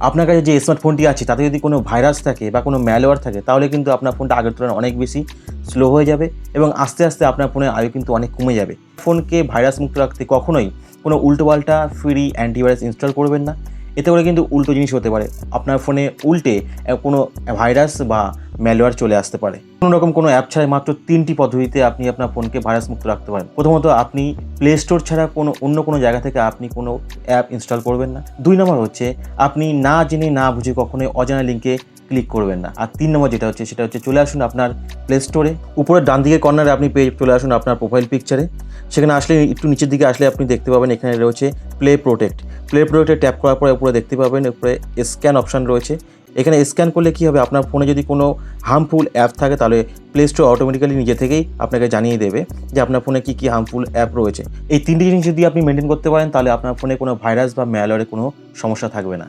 আপনার কাছে যে স্মার্টফোনটি আছে তাতে যদি কোনো ভাইরাস থাকে বা কোনো ম্যালওয়্যার থাকে তাহলে কিন্তু আপনার ফোনটা আগের তুলনায় অনেক বেশি স্লো হয়ে যাবে এবং আস্তে আস্তে আপনার ফোনের আয়ু কিন্তু অনেক কমে যাবে। ফোনকে ভাইরাস মুক্ত রাখতে কখনোই কোনো উল্টোপাল্টা ফ্রি অ্যান্টিভাইরাস ইনস্টল করবেন না। এতে করে কিন্তু উল্টো জিনিস হতে পারে, আপনার ফোনে উল্টে কোনো ভাইরাস বা ম্যালওয়্যার চলে আসতে পারে। কোনোরকম কোনো অ্যাপ ছাড়াই মাত্র 3টি পদ্ধতিতে আপনি আপনার ফোনকে ভাইরাস মুক্ত রাখতে পারেন। প্রথমত, আপনি প্লে স্টোর ছাড়া অন্য কোনো জায়গা থেকে আপনি কোনো অ্যাপ ইনস্টল করবেন না। 2 নম্বর হচ্ছে আপনি না জেনে না বুঝে কখনোই অজানা লিঙ্কে ক্লিক করবেন না। আর 3 নম্বর যেটা হচ্ছে সেটা হচ্ছে চলে আসুন আপনার প্লে স্টোরে। উপরের ডান দিকের কর্নারে আপনি চলে আসুন আপনার প্রোফাইল পিকচারে। সেখানে আসলে একটু নিচের দিকে আসলে আপনি দেখতে পাবেন এখানে রয়েছে প্লে প্রোটেক্ট। প্লে প্রোটেক্টে ট্যাপ করার পরে উপরে দেখতে পাবেন উপরে স্ক্যান অপশান রয়েছে। এখানে স্ক্যান করলে কী হবে, আপনার ফোনে যদি কোনো হার্মফুল অ্যাপ থাকে তাহলে প্লে স্টোর অটোমেটিক্যালি নিজে থেকেই আপনাকে জানিয়ে দেবে যে আপনার ফোনে কী কী হার্মফুল অ্যাপ রয়েছে। এই 3টি জিনিস যদি আপনি মেনটেন করতে পারেন তাহলে আপনার ফোনে কোনো ভাইরাস বা ম্যালওয়্যারের কোনো সমস্যা থাকবে না।